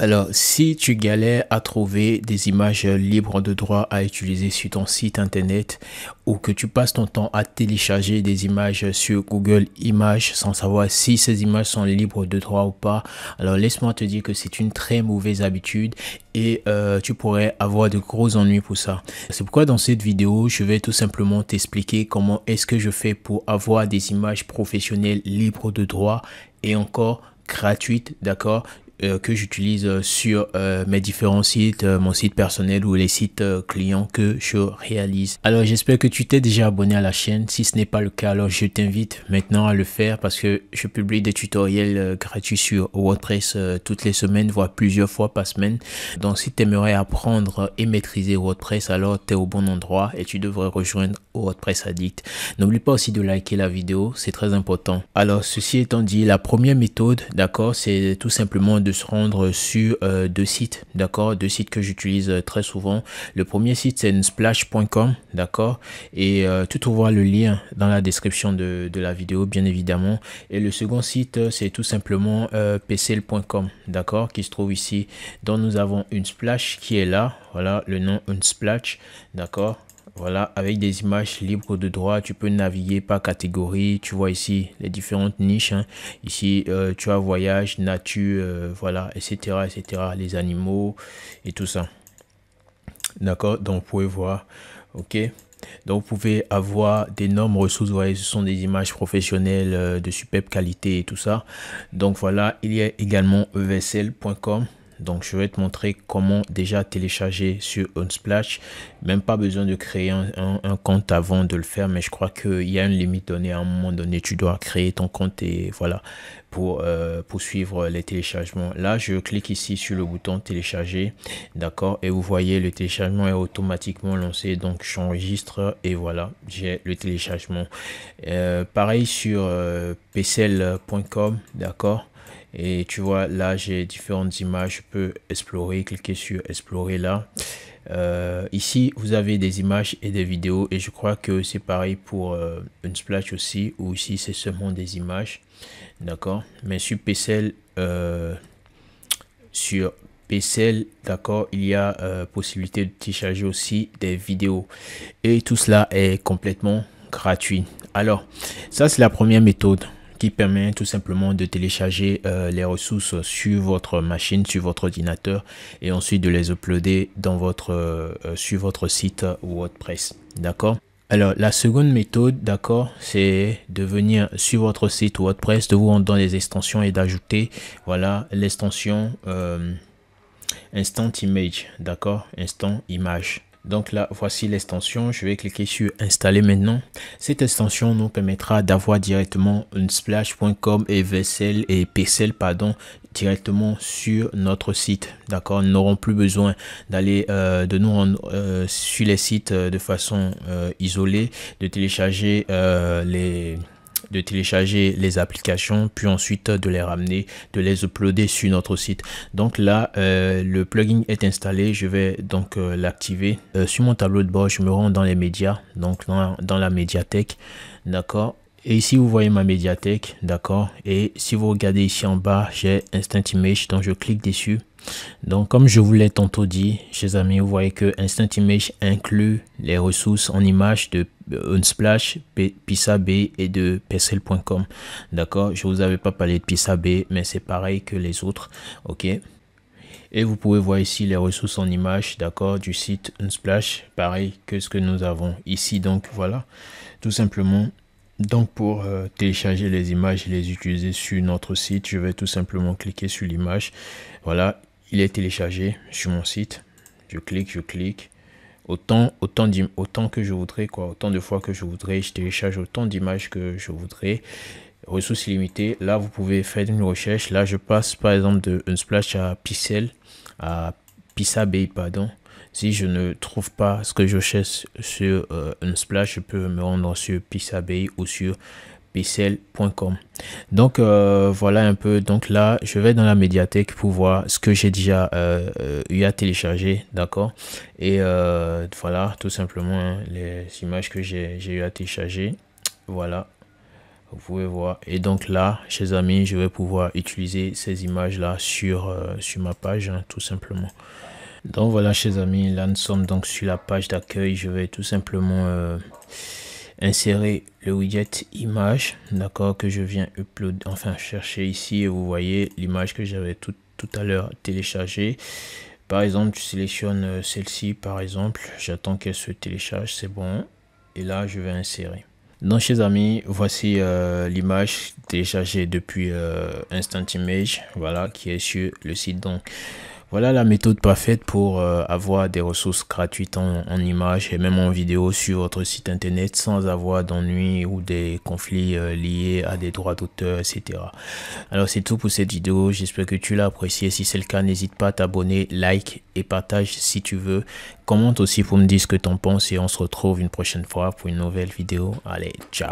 Alors, si tu galères à trouver des images libres de droit à utiliser sur ton site internet ou que tu passes ton temps à télécharger des images sur Google Images sans savoir si ces images sont libres de droit ou pas, alors laisse-moi te dire que c'est une très mauvaise habitude et tu pourrais avoir de gros ennuis pour ça. C'est pourquoi dans cette vidéo, je vais tout simplement t'expliquer comment est-ce que je fais pour avoir des images professionnelles libres de droit et encore gratuites, d'accord? Que j'utilise sur mes différents sites, mon site personnel ou les sites clients que je réalise. Alors j'espère que tu t'es déjà abonné à la chaîne. Si ce n'est pas le cas, alors je t'invite maintenant à le faire parce que je publie des tutoriels gratuits sur WordPress toutes les semaines, voire plusieurs fois par semaine. Donc si tu aimerais apprendre et maîtriser WordPress, alors tu es au bon endroit et tu devrais rejoindre WordPress Addict. N'oublie pas aussi de liker la vidéo, c'est très important. Alors ceci étant dit, la première méthode, d'accord, c'est tout simplement de se rendre sur deux sites, d'accord, deux sites que j'utilise très souvent. Le premier site c'est unsplash.com, d'accord, et tu trouveras le lien dans la description de la vidéo bien évidemment. Et le second site c'est tout simplement pcl.com, d'accord, qui se trouve ici. Donc nous avons Unsplash qui est là, voilà le nom Unsplash, d'accord. Voilà, avec des images libres de droit, tu peux naviguer par catégorie. Tu vois ici les différentes niches. Hein. Ici, tu as voyage, nature, voilà, etc., etc. Les animaux et tout ça. D'accord, donc vous pouvez voir. Ok. Donc vous pouvez avoir d'énormes ressources. Vous voyez, ce sont des images professionnelles de superbe qualité et tout ça. Donc voilà, il y a également evsl.com. Donc je vais te montrer comment déjà télécharger sur Unsplash. Même pas besoin de créer un compte avant de le faire, mais je crois qu'il y a une limite donnée. À un moment donné, tu dois créer ton compte et voilà pour suivre les téléchargements. Là, je clique ici sur le bouton télécharger, d'accord, et vous voyez le téléchargement est automatiquement lancé. Donc j'enregistre et voilà, j'ai le téléchargement. Pareil sur pcl.com, d'accord. Et tu vois, là, j'ai différentes images. Je peux explorer, cliquer sur explorer là. Ici, vous avez des images et des vidéos. Et je crois que c'est pareil pour Unsplash aussi. Ou ici, c'est seulement des images. D'accord. Mais sur PCL, d'accord, il y a possibilité de télécharger aussi des vidéos. Et tout cela est complètement gratuit. Alors, ça, c'est la première méthode qui permet tout simplement de télécharger les ressources sur votre machine, sur votre ordinateur et ensuite de les uploader dans sur votre site WordPress. D'accord? Alors, la seconde méthode, d'accord, c'est de venir sur votre site WordPress, de vous rendre dans les extensions et d'ajouter, voilà, l'extension Instant Image, d'accord, Instant Image. Donc là, voici l'extension. Je vais cliquer sur installer maintenant. Cette extension nous permettra d'avoir directement unsplash.com et VSL et PCL, pardon, directement sur notre site. D'accord, nous n'aurons plus besoin d'aller de nous rendre sur les sites de façon isolée, de télécharger les applications, puis ensuite de les ramener, de les uploader sur notre site. Donc là, le plugin est installé. Je vais donc l'activer. Sur mon tableau de bord, je me rends dans les médias, donc dans la médiathèque, d'accord. Et ici, vous voyez ma médiathèque, d'accord. Et si vous regardez ici en bas, j'ai Instant Image, donc je clique dessus. Donc, comme je vous l'ai tantôt dit, chers amis, vous voyez que Instant Image inclut les ressources en images de Unsplash, Pixabay et de pcl.com. D'accord, je vous avais pas parlé de Pixabay, mais c'est pareil que les autres. Ok. Et vous pouvez voir ici les ressources en images, d'accord, du site Unsplash, pareil que ce que nous avons ici. Donc voilà, tout simplement. Donc pour télécharger les images et les utiliser sur notre site, je vais tout simplement cliquer sur l'image. Voilà, il est téléchargé sur mon site. Je clique. Autant que je voudrais, quoi. Autant de fois que je voudrais, je télécharge autant d'images que je voudrais. Ressources illimitées. Là, vous pouvez faire une recherche. Là, je passe par exemple de Unsplash à Pixel, à Pixabay, pardon. Si je ne trouve pas ce que je cherche sur Unsplash, je peux me rendre sur Pixabay ou sur pcl.com. Donc voilà un peu. Donc là, je vais dans la médiathèque pour voir ce que j'ai déjà eu à télécharger, d'accord. Et voilà, tout simplement hein, les images que j'ai eu à télécharger. Voilà. Vous pouvez voir. Et donc là, chers amis, je vais pouvoir utiliser ces images-là sur ma page, hein, tout simplement. Donc voilà, chers amis, là nous sommes donc sur la page d'accueil. Je vais tout simplement insérer le widget image, d'accord, que je viens upload, enfin chercher ici, et vous voyez l'image que j'avais tout à l'heure téléchargée. Par exemple, tu sélectionnes celle-ci, par exemple, j'attends qu'elle se télécharge, c'est bon, et là je vais insérer. Donc chers amis, voici l'image téléchargée depuis Instant Image, voilà, qui est sur le site. Donc voilà la méthode parfaite pour avoir des ressources gratuites en images et même en vidéo sur votre site internet sans avoir d'ennuis ou des conflits liés à des droits d'auteur, etc. Alors c'est tout pour cette vidéo, j'espère que tu l'as apprécié. Si c'est le cas, n'hésite pas à t'abonner, like et partage si tu veux. Commente aussi pour me dire ce que tu en penses et on se retrouve une prochaine fois pour une nouvelle vidéo. Allez, ciao!